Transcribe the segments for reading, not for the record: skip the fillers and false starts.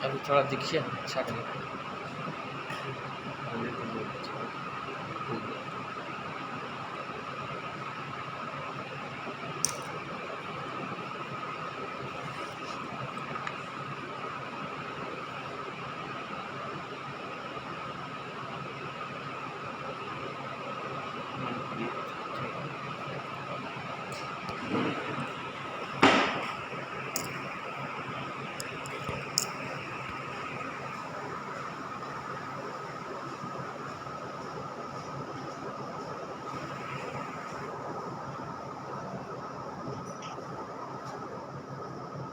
अभी थोड़ा दिखिए अच्छा लगेगा।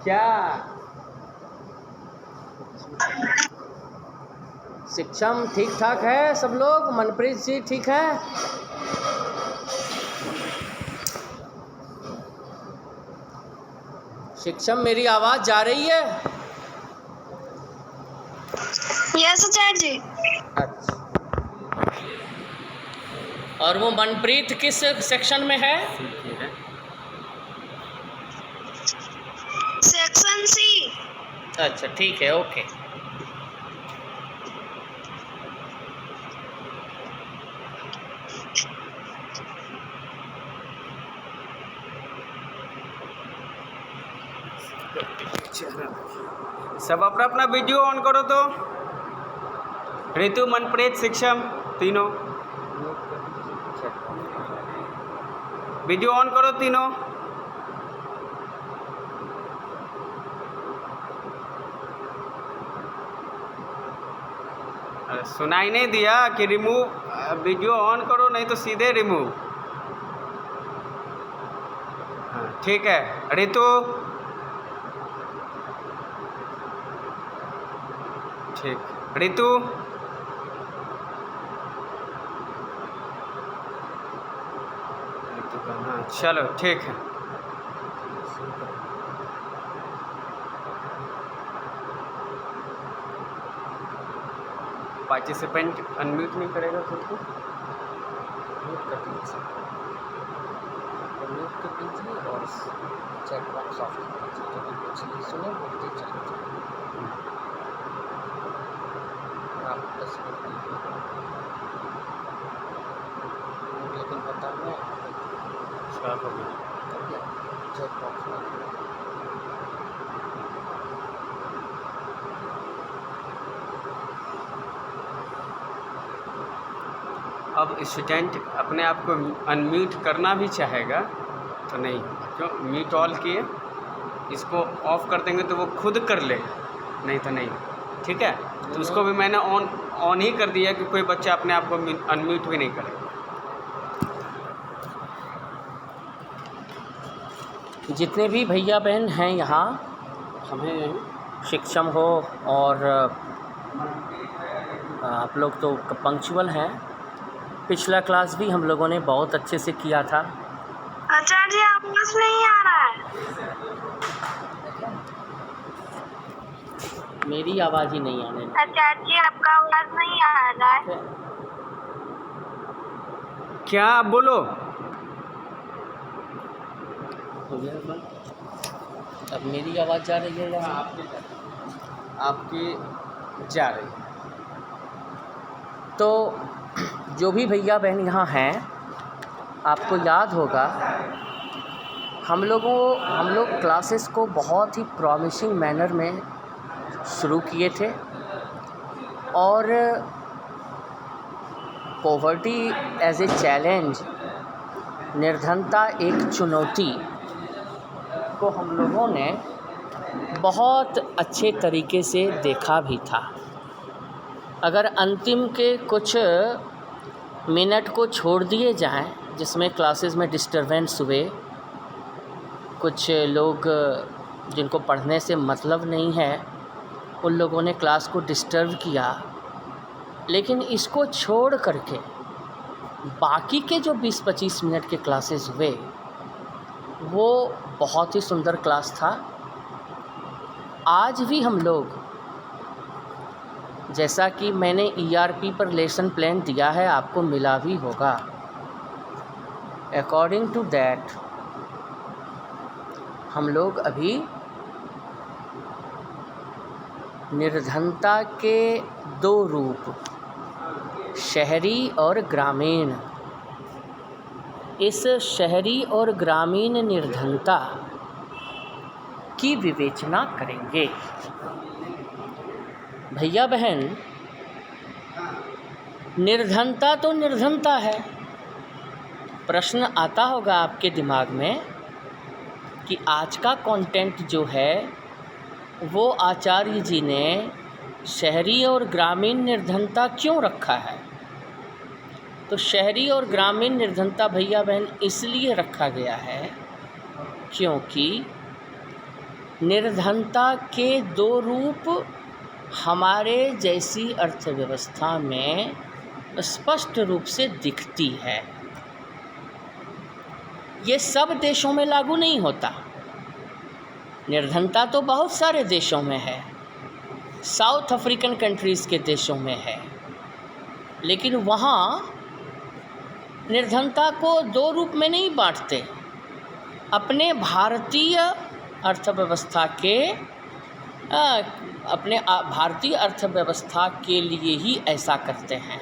क्या शिक्षम ठीक ठाक है सब लोग? मनप्रीत जी ठीक है? शिक्षम मेरी आवाज जा रही है? यस आचार्य जी। अच्छा, और वो मनप्रीत किस सेक्शन में है? Section C. अच्छा ठीक है, ओके। सब अपना अपना वीडियो ऑन करो तो। ऋतु, मनप्रीत, शिक्षम तीनों वीडियो ऑन करो तीनों। सुनाई नहीं दिया कि रिमूव वीडियो ऑन करो, नहीं तो सीधे रिमूव। हाँ ठीक है। ऋतु ठीक, ऋतु हाँ चलो ठीक है। पार्टिसिपेंट अनम्यूट नहीं करेगा खुद को? म्यूट कर दीजिए, म्यूट कर दीजिए और चैट बॉक्स ऑफ कर दीजिए, तो कुछ नहीं सुने बोलते चले आप बस लेकिन बताना स्टार्ट हो गया। चैट बॉक्स में अब स्टूडेंट अपने आप को अनम्यूट करना भी चाहेगा तो नहीं, क्यों? म्यूट ऑल किए, इसको ऑफ कर देंगे तो वो खुद कर लेगा, नहीं तो नहीं। ठीक है, तो उसको भी मैंने ऑन ही कर दिया कि कोई बच्चा अपने आप को अनम्यूट भी नहीं करेगा। जितने भी भैया बहन हैं यहाँ, हमें शिक्षम हो और आप लोग तो पंक्चुअल हैं। पिछला क्लास भी हम लोगों ने बहुत अच्छे से किया था। आचार्य जी आवाज नहीं आ रहा है। मेरी आवाज़ ही नहीं आने लगी। आचार्य जी आपका आवाज नहीं आ रहा है। क्या आप बोलो? हो गया बंद? अब मेरी आवाज़ जा रही है या आपकी जा रही है। तो जो भी भैया बहन यहाँ हैं, आपको याद होगा हम लोग क्लासेस को बहुत ही प्रॉमिसिंग मैनर में शुरू किए थे और पॉवर्टी एज ए चैलेंज, निर्धनता एक चुनौती को हम लोगों ने बहुत अच्छे तरीके से देखा भी था। अगर अंतिम के कुछ मिनट को छोड़ दिए जाएं, जिसमें क्लासेस में डिस्टरबेंस हुए, कुछ लोग जिनको पढ़ने से मतलब नहीं है उन लोगों ने क्लास को डिस्टर्ब किया, लेकिन इसको छोड़ करके बाकी के जो 20-25 मिनट के क्लासेस हुए वो बहुत ही सुंदर क्लास था। आज भी हम लोग, जैसा कि मैंने ERP पर लेसन प्लान दिया है, आपको मिला भी होगा, अकॉर्डिंग टू दैट हम लोग अभी निर्धनता के दो रूप, शहरी और ग्रामीण। इस शहरी और ग्रामीण निर्धनता की विवेचना करेंगे। भैया बहन, निर्धनता तो निर्धनता है। प्रश्न आता होगा आपके दिमाग में कि आज का कंटेंट जो है वो आचार्य जी ने शहरी और ग्रामीण निर्धनता क्यों रखा है। तो शहरी और ग्रामीण निर्धनता भैया बहन इसलिए रखा गया है क्योंकि निर्धनता के दो रूप हमारे जैसी अर्थव्यवस्था में स्पष्ट रूप से दिखती है। ये सब देशों में लागू नहीं होता। निर्धनता तो बहुत सारे देशों में है, साउथ अफ्रीकन कंट्रीज़ के देशों में है, लेकिन वहाँ निर्धनता को दो रूप में नहीं बांटते। अपने भारतीय अर्थव्यवस्था के भारतीय अर्थव्यवस्था के लिए ही ऐसा करते हैं।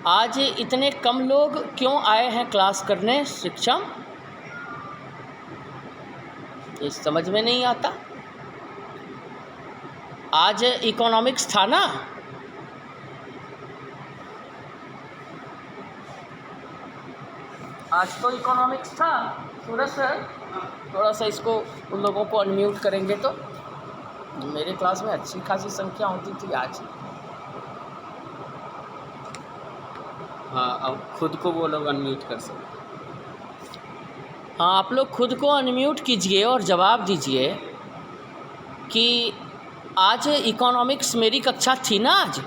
आज इतने कम लोग क्यों आए हैं क्लास करने शिक्षा, ये समझ में नहीं आता। आज इकोनॉमिक्स था ना, आज तो इकोनॉमिक्स था। सूरज सर थोड़ा सा इसको उन लोगों को अनम्यूट करेंगे तो मेरे क्लास में अच्छी खासी संख्या होती थी आज। हाँ, अब खुद को वो लोग अनम्यूट कर सकते। हाँ, आप लोग खुद को अनम्यूट कीजिए और जवाब दीजिए कि आज इकोनॉमिक्स मेरी कक्षा थी ना आज।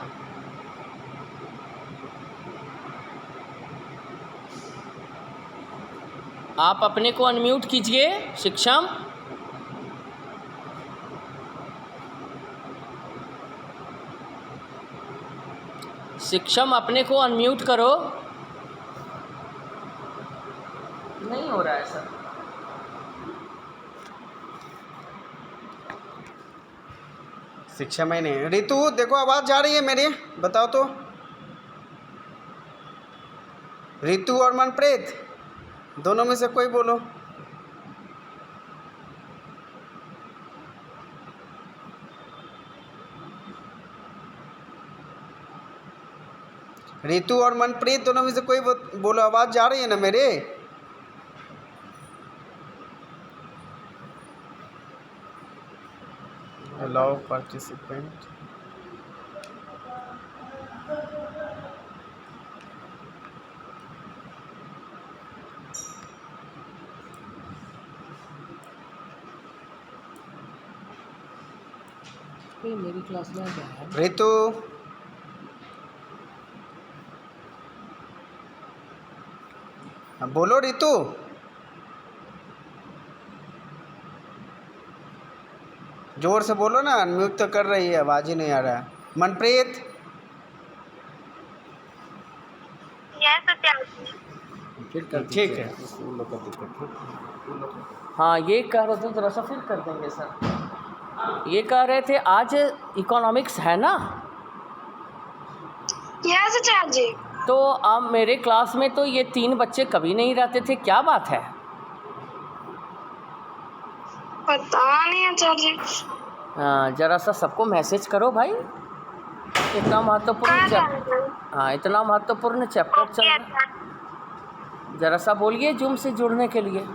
आप अपने को अनम्यूट कीजिए शिक्षम। शिक्षम अपने को अनम्यूट करो। नहीं हो रहा है सर। शिक्षा में नहीं। रितु देखो आवाज़ जा रही है मेरी, बताओ तो। रितु और मनप्रीत दोनों में से कोई बोलो। रितु और मनप्रीत दोनों में से कोई बोलो। आवाज़ जा रही है ना मेरे? Allow participant. मेरी क्लास में क्या है? रितु बोलो। रितु जोर से बोलो ना, अनम्यूट तो कर रही है, आवाज़ ही नहीं आ रहा है। मनप्रीत ठीक है। हाँ, ये कह रहे थे, थोड़ा सा फिर कर देंगे सर। ये कह रहे थे आज इकोनॉमिक्स है ना? यस आचार्य जी। तो अब मेरे क्लास में तो ये 3 बच्चे कभी नहीं रहते थे, क्या बात है? पता नहीं आचार्य जी। जरा सा सबको मैसेज करो भाई। इतना महत्वपूर्ण इतना महत्वपूर्ण चैप्टर चल रहा है। जरा सा बोलिए जूम से जुड़ने के लिए।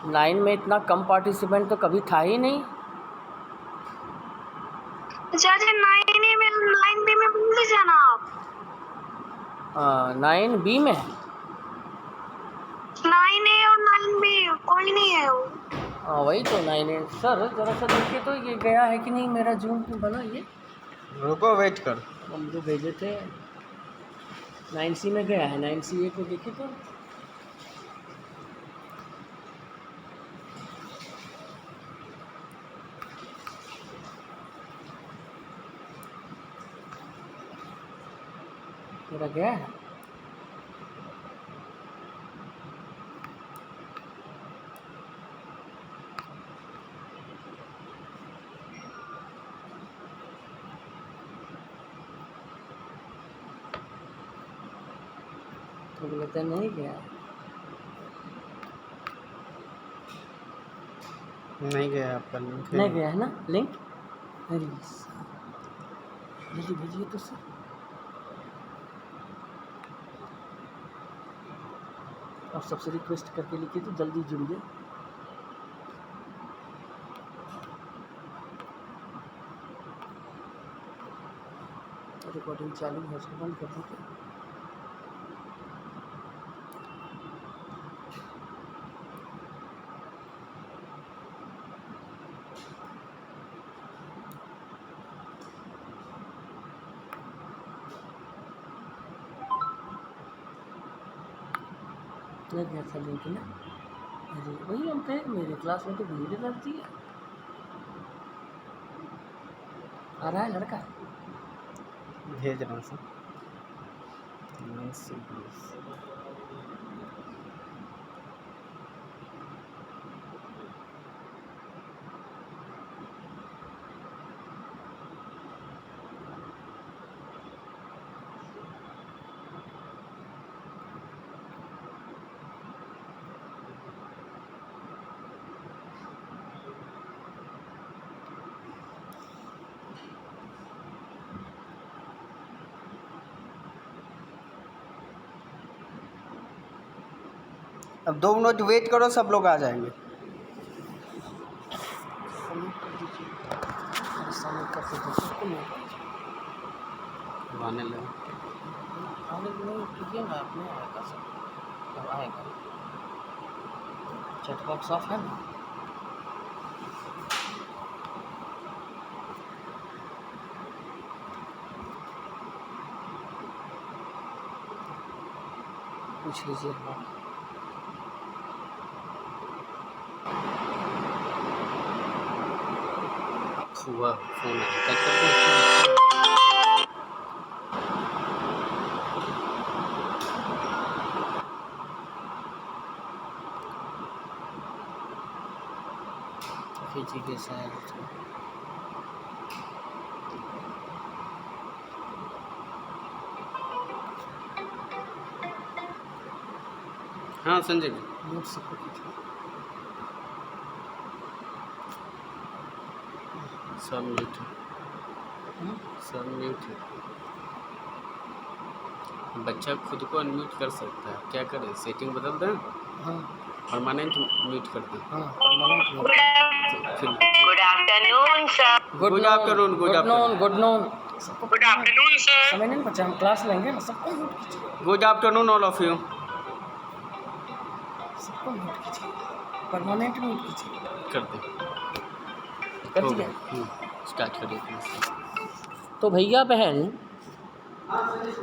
9 में इतना कम पार्टिसिपेंट तो कभी था ही नहीं। आचार्य 9B में भूल जाना आप। 9B में 9A और 9B कोई नहीं है वो। हाँ वही तो 9A। सर जरा सा देखिए तो ये गया है कि नहीं मेरा जूम बना। ये रुको, वेट कर। हम जो भेजे थे 9C में गया है। 9CA को देखिए तो मेरा गया है। तो बोलते नहीं गया, नहीं गया आपका लिंक। नहीं गया है ना लिंक। अरे जल्दी भेजिए तो सर। आप सबसे रिक्वेस्ट करके लिखिए तो जल्दी जुड़िए। रिकॉर्डिंग चालू है, उसको बंद कर दीजिए। नहीं गया था लिंक ना। अरे वही हम कहे मेरे क्लास में तो भीड़ लगती है। आ रहा है लड़का। भेज रहा हूँ सर। अब 2 मिनट वेट करो, सब लोग आ जाएंगे। आने लगे। आने नहीं कीजिए ना, अपने आएगा सब, अब आएगा। चैट बॉक्स ऑफ है ना। पूछ लीजिए। हुआ फोन कट कर दो। जी के साथ हाँ संजय म्यूट सबको कीजिए। सब म्यूट है, सब म्यूट है। बच्चा खुद को अनम्यूट कर सकता है, क्या करें? सेटिंग बदल दें, हाँ परमानेंट म्यूट कर दें। हाँ permanent mute. Good afternoon sir. Good afternoon, good afternoon, good noon. Good afternoon sir. समय नहीं बचा, हम क्लास लेंगे ना। सबको म्यूट कीजिए, good afternoon all of you. सबको म्यूट कीजिए, परमानेंट म्यूट कीजिए। कर दें, कर दिया। स्टार्ट करिए। तो भैया बहन,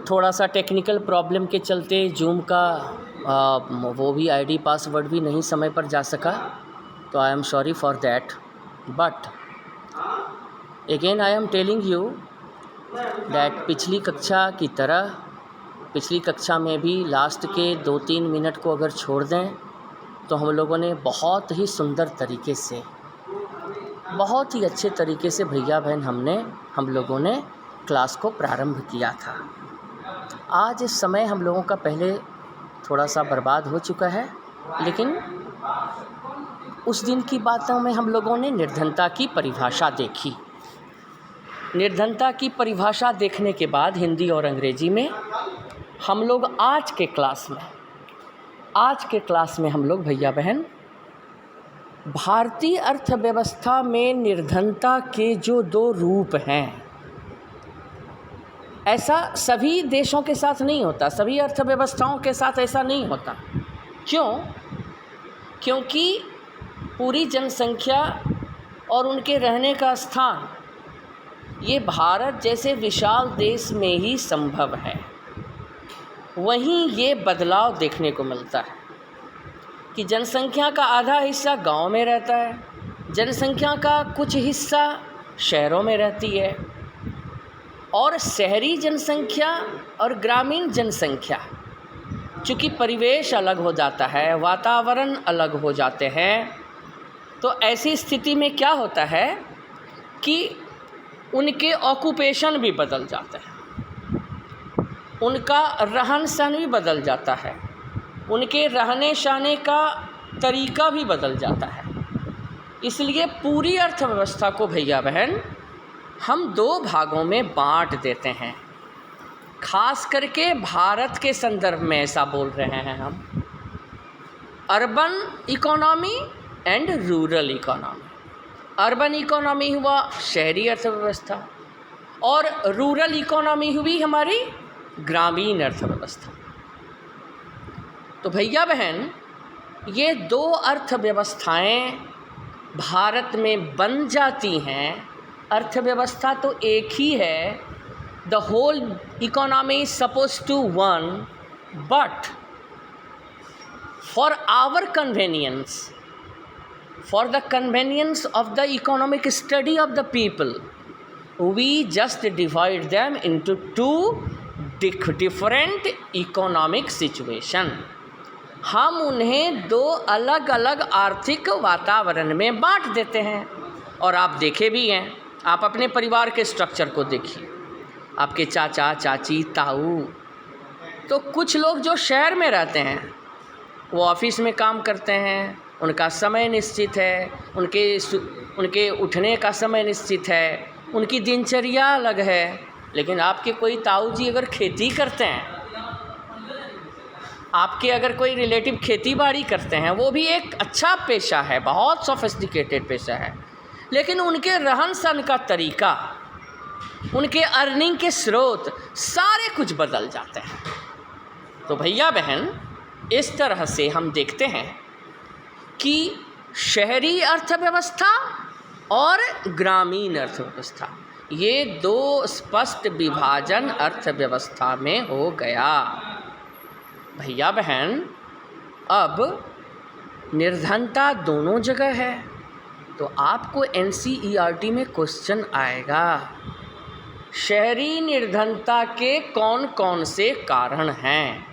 थोड़ा सा टेक्निकल प्रॉब्लम के चलते जूम का वो भी आईडी पासवर्ड भी नहीं समय पर जा सका, तो I am sorry for that. But again I am telling you that पिछली कक्षा की तरह पिछली कक्षा में भी लास्ट के 2-3 मिनट को अगर छोड़ दें तो हम लोगों ने बहुत ही सुंदर तरीके से, बहुत ही अच्छे तरीके से भैया बहन हम लोगों ने क्लास को प्रारंभ किया था। आज इस समय हम लोगों का पहले थोड़ा सा बर्बाद हो चुका है, लेकिन उस दिन की बातों में हम लोगों ने निर्धनता की परिभाषा देखी। निर्धनता की परिभाषा देखने के बाद हिंदी और अंग्रेजी में हम लोग आज के क्लास में हम लोग भैया बहन भारतीय अर्थव्यवस्था में निर्धनता के जो 2 रूप हैं, ऐसा सभी देशों के साथ नहीं होता, सभी अर्थव्यवस्थाओं के साथ ऐसा नहीं होता। क्यों? क्योंकि पूरी जनसंख्या और उनके रहने का स्थान ये भारत जैसे विशाल देश में ही संभव है। वहीं ये बदलाव देखने को मिलता है कि जनसंख्या का आधा हिस्सा गांव में रहता है, जनसंख्या का कुछ हिस्सा शहरों में रहती है, और शहरी जनसंख्या और ग्रामीण जनसंख्या, चूँकि परिवेश अलग हो जाता है, वातावरण अलग हो जाते हैं, तो ऐसी स्थिति में क्या होता है कि उनके ऑक्यूपेशन भी बदल जाते हैं। उनका रहन सहन भी बदल जाता है, उनके रहने सहने का तरीका भी बदल जाता है। इसलिए पूरी अर्थव्यवस्था को भैया बहन हम दो भागों में बांट देते हैं। खास करके भारत के संदर्भ में ऐसा बोल रहे हैं हम, urban economy and rural economy. Urban economy हुआ शहरी अर्थव्यवस्था और रूरल इकोनॉमी हुई हमारी ग्रामीण अर्थव्यवस्था। तो भैया बहन ये दो अर्थव्यवस्थाएं भारत में बन जाती हैं। अर्थव्यवस्था तो एक ही है, the whole economy is suppose to one, but for our convenience, for the convenience of the economic study of the people, we just divide them into two different economic situation। हम उन्हें दो अलग अलग आर्थिक वातावरण में बांट देते हैं। और आप देखे भी हैं, आप अपने परिवार के स्ट्रक्चर को देखिए, आपके चाचा चाची ताऊ, तो कुछ लोग जो शहर में रहते हैं वो ऑफिस में काम करते हैं, उनका समय निश्चित है, उनके उठने का समय निश्चित है, उनकी दिनचर्या अलग है। लेकिन आपके कोई ताऊ जी अगर खेती करते हैं, आपके अगर कोई रिलेटिव खेती बाड़ी करते हैं, वो भी एक अच्छा पेशा है, बहुत सोफिस्टिकेटेड पेशा है, लेकिन उनके रहन सहन का तरीका, उनके अर्निंग के स्रोत सारे कुछ बदल जाते हैं। तो भैया बहन इस तरह से हम देखते हैं कि शहरी अर्थव्यवस्था और ग्रामीण अर्थव्यवस्था, ये दो स्पष्ट विभाजन अर्थव्यवस्था में हो गया। भैया बहन अब निर्धनता दोनों जगह है, तो आपको NCERT में क्वेश्चन आएगा, शहरी निर्धनता के कौन कौन से कारण हैं,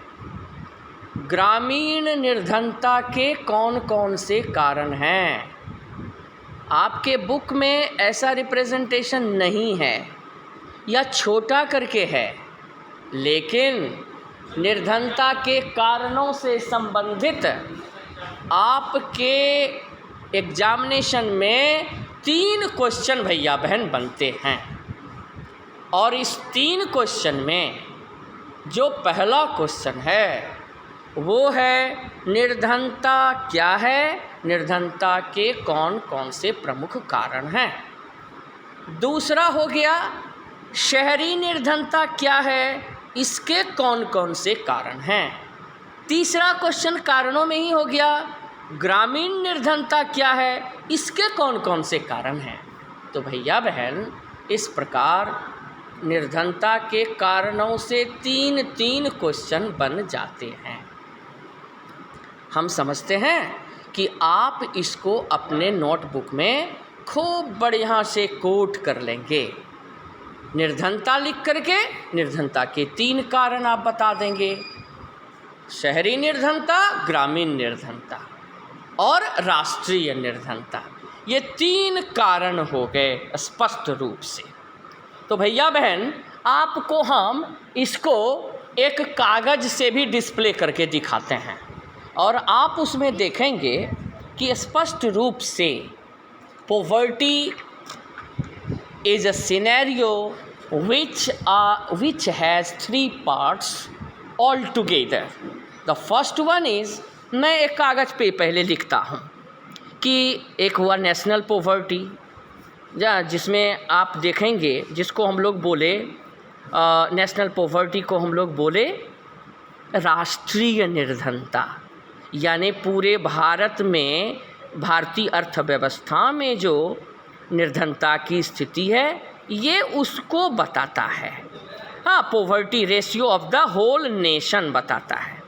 ग्रामीण निर्धनता के कौन कौन से कारण हैं। आपके बुक में ऐसा रिप्रेजेंटेशन नहीं है या छोटा करके है, लेकिन निर्धनता के कारणों से संबंधित आपके एग्जामिनेशन में 3 क्वेश्चन भैया बहन बनते हैं। और इस 3 क्वेश्चन में जो पहला क्वेश्चन है वो है निर्धनता क्या है, निर्धनता के कौन कौन से प्रमुख कारण हैं। दूसरा हो गया शहरी निर्धनता क्या है, इसके कौन कौन से कारण हैं। तीसरा क्वेश्चन कारणों में ही हो गया, ग्रामीण निर्धनता क्या है, इसके कौन कौन से कारण हैं। तो भैया बहन इस प्रकार निर्धनता के कारणों से 3 क्वेश्चन बन जाते हैं। हम समझते हैं कि आप इसको अपने नोटबुक में खूब बढ़िया से कोट कर लेंगे। निर्धनता लिख करके निर्धनता के 3 कारण आप बता देंगे, शहरी निर्धनता, ग्रामीण निर्धनता और राष्ट्रीय निर्धनता। ये 3 कारण हो गए स्पष्ट रूप से। तो भैया बहन आपको हम इसको एक कागज़ से भी डिस्प्ले करके दिखाते हैं और आप उसमें देखेंगे कि स्पष्ट रूप से poverty is a scenario which has 3 parts altogether. The first one is, मैं एक कागज़ पे पहले लिखता हूँ कि एक हुआ नेशनल पोवर्टी, जिसमें आप देखेंगे जिसको हम लोग बोले नेशनल पोवर्टी को हम लोग बोले राष्ट्रीय निर्धनता, यानी पूरे भारत में भारतीय अर्थव्यवस्था में जो निर्धनता की स्थिति है ये उसको बताता है। हाँ, poverty ratio of the whole nation बताता है।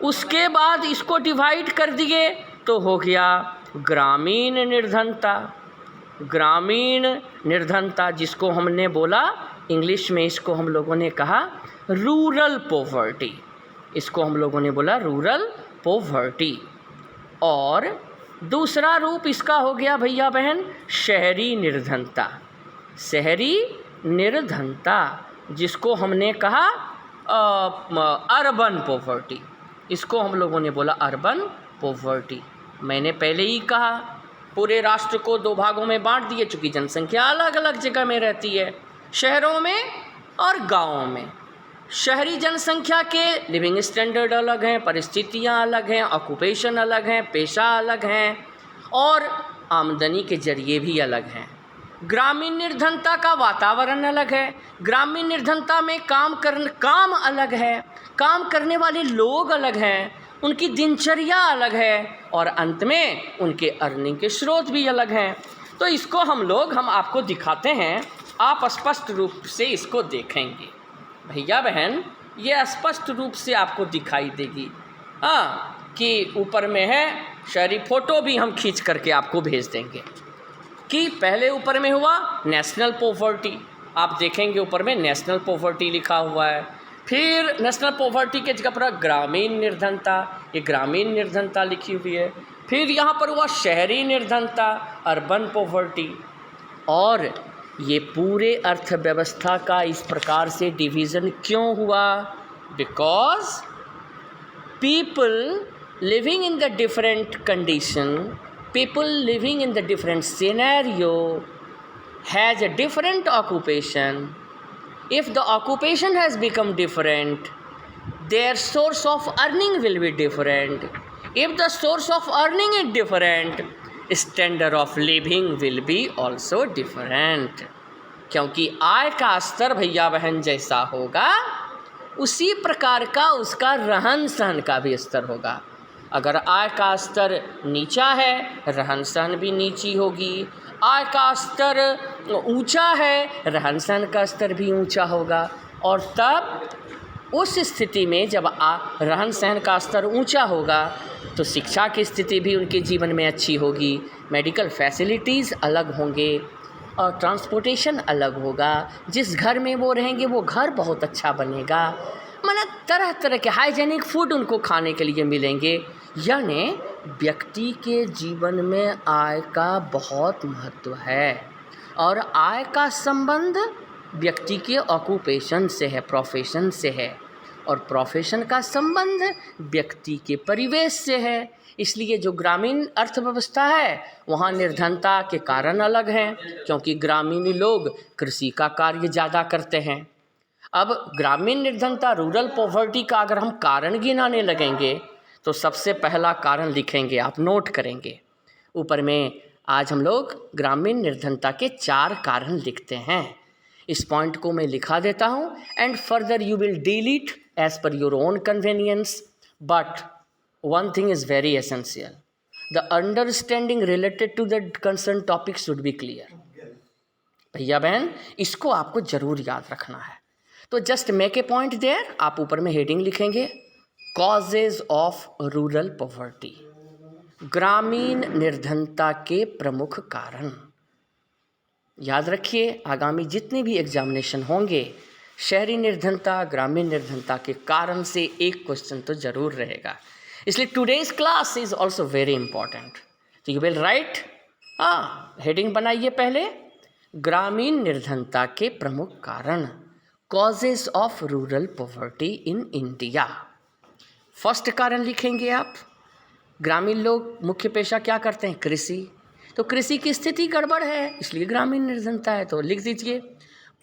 उसके बाद इसको डिवाइड कर दिए तो हो गया ग्रामीण निर्धनता। ग्रामीण निर्धनता जिसको हमने बोला इंग्लिश में, इसको हम लोगों ने कहा रूरल पोवर्टी, इसको हम लोगों ने बोला रूरल पोवर्टी। और दूसरा रूप इसका हो गया भैया बहन शहरी निर्धनता। शहरी निर्धनता जिसको हमने कहा अर्बन पॉवर्टी, इसको हम लोगों ने बोला अर्बन पॉवर्टी। मैंने पहले ही कहा पूरे राष्ट्र को दो भागों में बांट दिए, चूँकि जनसंख्या अलग अलग जगह में रहती है, शहरों में और गाँवों में। शहरी जनसंख्या के लिविंग स्टैंडर्ड अलग हैं, परिस्थितियाँ अलग हैं, ऑक्यूपेशन अलग हैं, पेशा अलग हैं और आमदनी के जरिए भी अलग हैं। ग्रामीण निर्धनता का वातावरण अलग है, ग्रामीण निर्धनता में काम अलग है, काम करने वाले लोग अलग हैं, उनकी दिनचर्या अलग है और अंत में उनके अर्निंग के स्रोत भी अलग हैं। तो इसको हम आपको दिखाते हैं, आप स्पष्ट रूप से इसको देखेंगे। भैया बहन, ये स्पष्ट रूप से आपको दिखाई देगी कि ऊपर में है, शहरी फ़ोटो भी हम खींच करके आपको भेज देंगे कि पहले ऊपर में हुआ नेशनल पॉवर्टी, आप देखेंगे ऊपर में नेशनल पॉवर्टी लिखा हुआ है, फिर नेशनल पॉवर्टी के जगह पर ग्रामीण निर्धनता, ये ग्रामीण निर्धनता लिखी हुई है, फिर यहाँ पर हुआ शहरी निर्धनता, अर्बन पॉवर्टी। और ये पूरे अर्थव्यवस्था का इस प्रकार से डिवीज़न क्यों हुआ? Because people living in the different condition, people living in the different scenario has a different occupation. If the occupation has become different, their source of earning will be different. If the source of earning is different, standard of living will be also different. क्योंकि आय का स्तर भैया बहन जैसा होगा, उसी प्रकार का उसका रहन सहन का भी स्तर होगा। अगर आय का स्तर नीचा है, रहन सहन भी नीची होगी। आय का स्तर ऊंचा है, रहन सहन का स्तर भी ऊंचा होगा। और तब उस स्थिति में जब रहन सहन का स्तर ऊंचा होगा तो शिक्षा की स्थिति भी उनके जीवन में अच्छी होगी, मेडिकल फैसिलिटीज़ अलग होंगे और ट्रांसपोर्टेशन अलग होगा। जिस घर में वो रहेंगे वो घर बहुत अच्छा बनेगा, माना तरह तरह के हाइजेनिक फूड उनको खाने के लिए मिलेंगे। यानी व्यक्ति के जीवन में आय का बहुत महत्व है और आय का संबंध व्यक्ति के ऑक्यूपेशन से है, प्रोफेशन से है, और प्रोफेशन का संबंध व्यक्ति के परिवेश से है। इसलिए जो ग्रामीण अर्थव्यवस्था है वहाँ निर्धनता के कारण अलग हैं, क्योंकि ग्रामीण लोग कृषि का कार्य ज़्यादा करते हैं। अब ग्रामीण निर्धनता, रूरल पॉवर्टी का अगर हम कारण गिनाने लगेंगे तो सबसे पहला कारण लिखेंगे, आप नोट करेंगे ऊपर में। आज हम लोग ग्रामीण निर्धनता के 4 कारण लिखते हैं। इस पॉइंट को मैं लिखा देता हूँ and further you will deal it as per your own convenience. But one thing is very essential, the understanding related to the concern topic should be clear. भैया बहन, इसको आपको ज़रूर याद रखना है। तो just make a point there, आप ऊपर में हेडिंग लिखेंगे कॉजेज ऑफ रूरल पॉवर्टी, ग्रामीण निर्धनता के प्रमुख कारण। याद रखिए, आगामी जितने भी एग्जामिनेशन होंगे, शहरी निर्धनता, ग्रामीण निर्धनता के कारण से एक क्वेश्चन तो ज़रूर रहेगा। इसलिए today's class is also very important. तो यू विल राइट, हेडिंग बनाइए पहले, ग्रामीण निर्धनता के प्रमुख कारण, causes of rural poverty in India. First कारण लिखेंगे आप, ग्रामीण लोग मुख्य पेशा क्या करते हैं? कृषि। तो कृषि की स्थिति गड़बड़ है, इसलिए ग्रामीण निर्धनता है। तो लिख दीजिए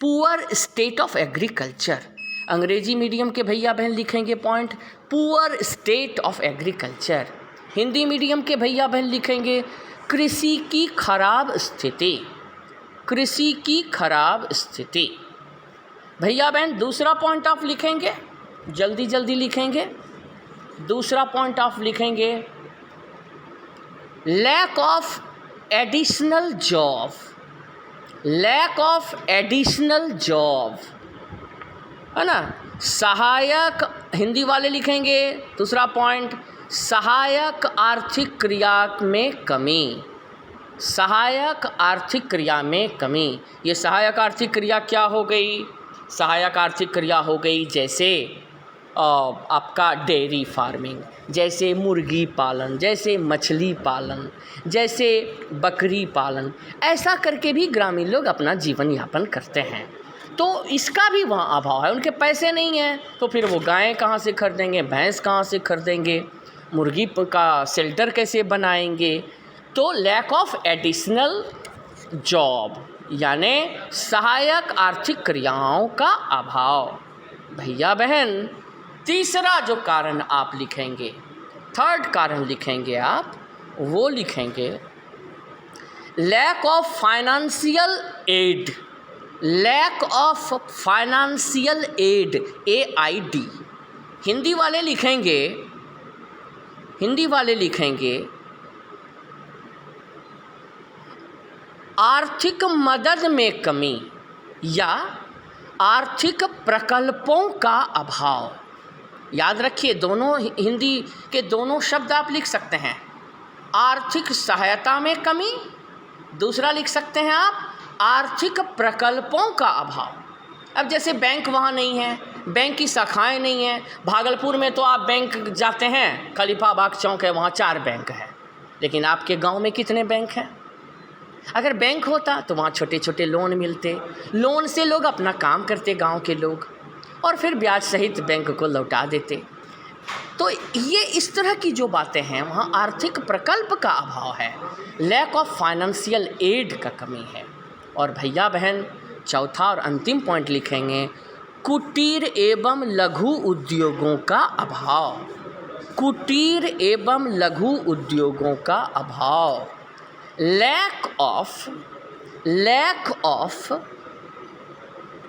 पुअर स्टेट ऑफ एग्रीकल्चर। अंग्रेजी मीडियम के भैया बहन लिखेंगे point poor state of agriculture. Hindi medium के भैया बहन लिखेंगे कृषि की खराब स्थिति, कृषि की खराब स्थिति। भैया बहन दूसरा पॉइंट ऑफ लिखेंगे, जल्दी जल्दी लिखेंगे। दूसरा पॉइंट ऑफ लिखेंगे lack of additional job, lack of additional job, है ना। सहायक, हिंदी वाले लिखेंगे दूसरा पॉइंट, सहायक आर्थिक क्रिया में कमी, सहायक आर्थिक क्रिया में कमी। ये सहायक आर्थिक क्रिया क्या हो गई? सहायक आर्थिक क्रिया हो गई जैसे आपका डेयरी फार्मिंग, जैसे मुर्गी पालन, जैसे मछली पालन, जैसे बकरी पालन। ऐसा करके भी ग्रामीण लोग अपना जीवन यापन करते हैं। तो इसका भी वहाँ अभाव है। उनके पैसे नहीं हैं तो फिर वो गायें कहाँ से खरीदेंगे, भैंस कहाँ से खरीदेंगे, मुर्गी का शेल्टर कैसे बनाएंगे। तो लैक ऑफ एडिशनल जॉब यानी सहायक आर्थिक क्रियाओं का अभाव। भैया बहन, तीसरा जो कारण आप लिखेंगे, थर्ड कारण लिखेंगे आप, वो लिखेंगे lack of financial aid. Lack of financial aid, AID। Hindi वाले लिखेंगे आर्थिक मदद में कमी या आर्थिक प्रकल्पों का अभाव। याद रखिए, दोनों हिंदी के दोनों शब्द आप लिख सकते हैं। आर्थिक सहायता में कमी, दूसरा लिख सकते हैं आप आर्थिक प्रकल्पों का अभाव। अब जैसे बैंक वहाँ नहीं है, बैंक की शाखाएं नहीं हैं। भागलपुर में तो आप बैंक जाते हैं, खलीफाबाग चौक है, वहाँ 4 बैंक है, लेकिन आपके गांव में कितने बैंक हैं? अगर बैंक होता तो वहाँ छोटे छोटे लोन मिलते, लोन से लोग अपना काम करते गांव के लोग, और फिर ब्याज सहित बैंक को लौटा देते। तो ये इस तरह की जो बातें हैं, वहाँ आर्थिक प्रकल्प का अभाव है, लैक ऑफ फाइनेंशियल एड का कमी है। और भैया बहन, चौथा और अंतिम पॉइंट लिखेंगे कुटीर एवं लघु उद्योगों का अभाव। कुटीर एवं लघु उद्योगों का अभाव, lack of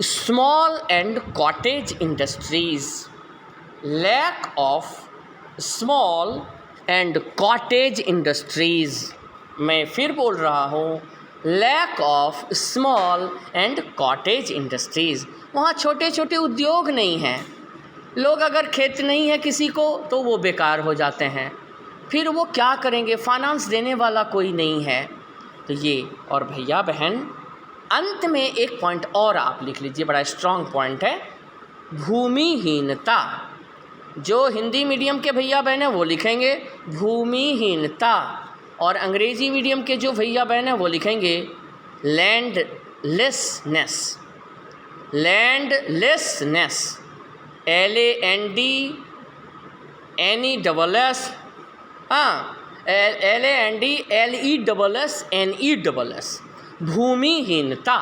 small and cottage industries. Lack of small and cottage industries. मैं फिर बोल रहा हूँ, lack of small and cottage industries. वहाँ छोटे छोटे उद्योग नहीं हैं। लोग अगर खेत नहीं है किसी को तो वो बेकार हो जाते हैं, फिर वो क्या करेंगे, फाइनेंस देने वाला कोई नहीं है। तो ये, और भैया बहन अंत में एक पॉइंट और आप लिख लीजिए, बड़ा स्ट्रॉन्ग पॉइंट है, भूमिहीनता। जो हिंदी मीडियम के भैया बहन हैं वो लिखेंगे भूमिहीनता, और अंग्रेजी मीडियम के जो भैया बहन हैं वो लिखेंगे लैंडलेसनेस। लैंडलेसनेस, LANDNESS, LANDLESSNESS, भूमिहीनता।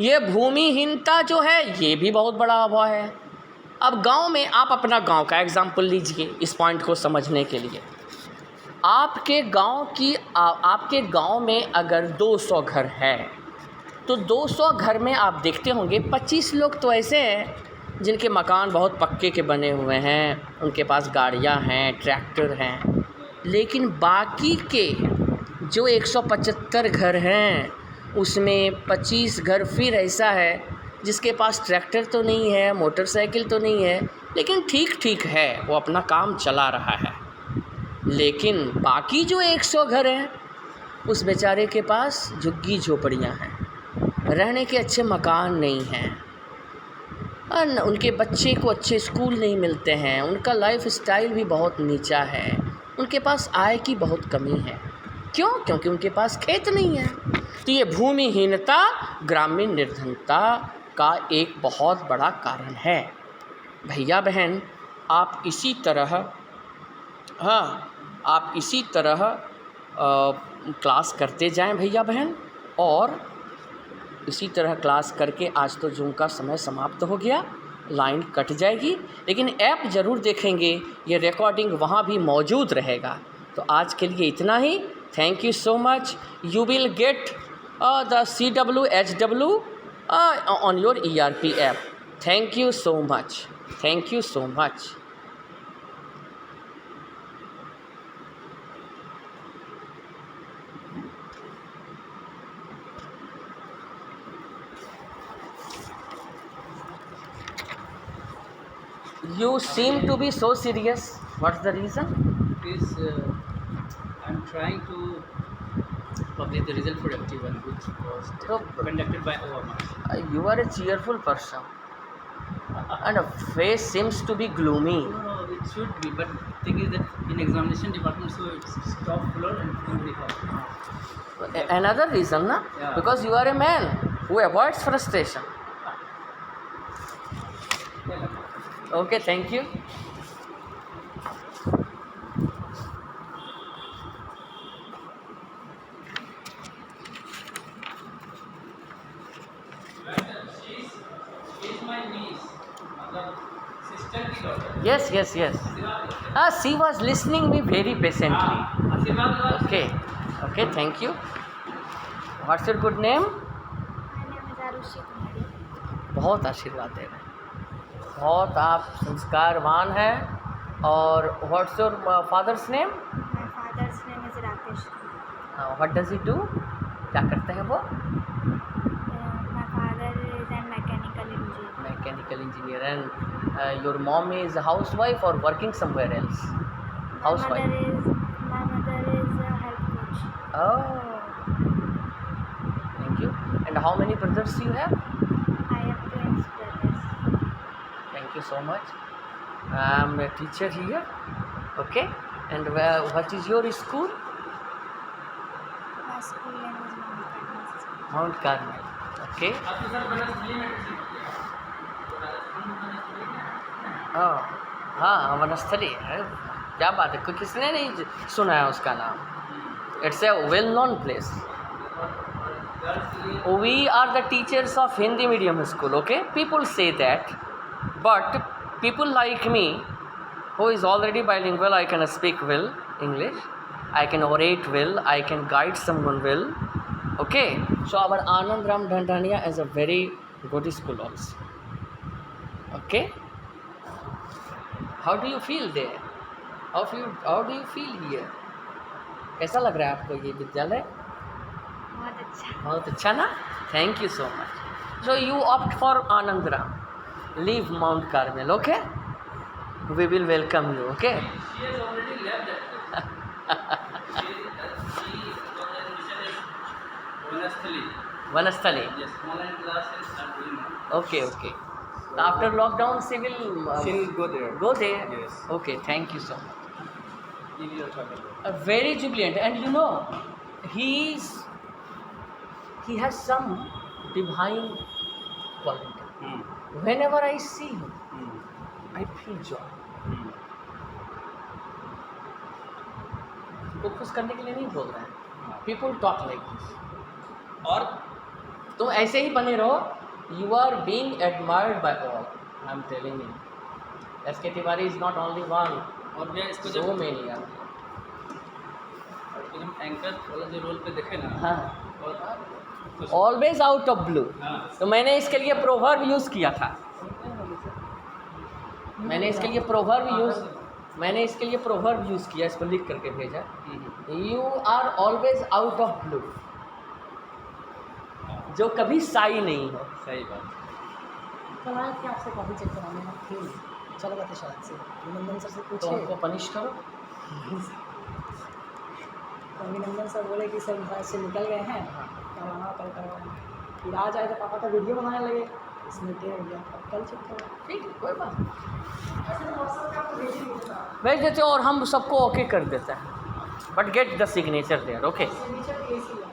ये भूमिहीनता जो है ये भी बहुत बड़ा अभाव है। अब गांव में आप अपना गांव का एग्जाम्पल लीजिए इस पॉइंट को समझने के लिए। आपके गांव में अगर 200 घर है तो 200 घर में आप देखते होंगे 25 लोग तो ऐसे हैं जिनके मकान बहुत पक्के के बने हुए हैं, उनके पास गाड़ियां हैं, ट्रैक्टर हैं। लेकिन बाकी के जो 175 घर हैं उसमें 25 घर फिर ऐसा है जिसके पास ट्रैक्टर तो नहीं है, मोटरसाइकिल तो नहीं है, लेकिन ठीक ठीक है, वो अपना काम चला रहा है। लेकिन बाकी जो 100 घर हैं उस बेचारे के पास झुग्गी झोपड़ियाँ हैं, रहने के अच्छे मकान नहीं हैं, और उनके बच्चे को अच्छे स्कूल नहीं मिलते हैं, उनका लाइफ स्टाइल भी बहुत नीचा है, उनके पास आय की बहुत कमी है। क्यों? क्योंकि उनके पास खेत नहीं है। तो ये भूमिहीनता ग्रामीण निर्धनता का एक बहुत बड़ा कारण है। भैया बहन, आप इसी तरह क्लास करते जाएं भैया बहन, और इसी तरह क्लास करके आज तो जूम का समय समाप्त हो गया, लाइन कट जाएगी, लेकिन ऐप ज़रूर देखेंगे, ये रिकॉर्डिंग वहाँ भी मौजूद रहेगा। तो आज के लिए इतना ही। Thank you so much. You will get the CWHW on your ERP app. Thank you so much. Thank you so much. You seem to be so serious. What's the reason? Is I'm trying to publish the result for FT1, which was conducted by OMR. You are a cheerful person, and your face seems to be gloomy. No, it should be, but thing is that in examination department, so it's top floor and very hot. Another reason, na? Yeah. Because you are a man who avoids frustration. Okay, thank you. Yes, yes, yes. She was listening me very patiently. Okay, okay, thank you. What's your good name? My name is Arushi Kumari. बहुत आशीर्वाद दे रहे हैं, बहुत आप संस्कारवान हैं। और what's your father's name? My father's name is Rakesh Kumar. What does he do? क्या करते हैं वो? My father is a mechanical engineer. Mechanical engineer. And your mom is housewife और working somewhere else? My house mother wife. is a health coach. Oh, thank you. And how many brothers you have? I have twins brothers. Thank you so much. I am a teacher here. Okay. And what is your school? My school name is Mount Carmel. Mount Carmel. Okay. आपके sir Banasthali में हाँ हाँ, वनस्थली है। क्या बात है, कोई किसने नहीं सुना है उसका नाम? It's a well known place. We are the teachers of Hindi medium school, okay? People say that, but people like me, who is already bilingual, I can speak well English, I can orate well, I can guide someone well, okay? So our Anand Ram Dandania is a very good school also, okay? How do you feel there? How do you feel here? कैसा लग रहा है आपको ये विद्यालय? बहुत अच्छा. बहुत अच्छा ना? Thank you so much. So you opt for Anand Ram, leave Mount Carmel, okay? We will welcome you, okay? she has already left that. She Vanasthali. Vanasthali, Yes, online classes are doing now. Okay okay. After lockdown she will She'll go there. go there? Yes. Okay, thank you so much. Give you a chocolate. Very jubilant, and you know, he has some divine quality. Whenever I see him, I feel joy. को खुश करने के लिए नहीं बोल रहे हैं, people talk like this. और तुम ऐसे ही बने रहो, you are being admired by all, I am telling you. S K Tiwari is not only one, और मैं इसको सो जब मेनी आर। एंकर वाला जो रोल पे देखे ना, हाँ, और ऑलवेज आउट ऑफ ब्लू। हाँ, तो मैंने इसके लिए प्रोवर्ब यूज़ किया था, मैंने इसके लिए प्रोवर्ब यूज़ किया, इसको लिख करके भेजा। You are always out of blue, जो कभी साई नहीं हो। सही बात। कल आए थे आपसे कॉफी चेक कराने में, फिर चला जाते शायद से अभिनंदन सर से तो पूछे, उनको पनिश करो। तो अभिनंदन सर बोले कि सर घर से निकल गए हैं, कल आना कल करवाना। फिर आज आए तो पापा का वीडियो बनाने लगे, इसमें देर हो गया, अब कल चेक करो। ठीक है, कोई बात नहीं, ऐसे तो व्हाट्सएप पे आपको भेज ही देता, भेज देते हैं और हम सबको ओके कर देते हैं, but get the signature there, okay? Signature भी ऐसी है।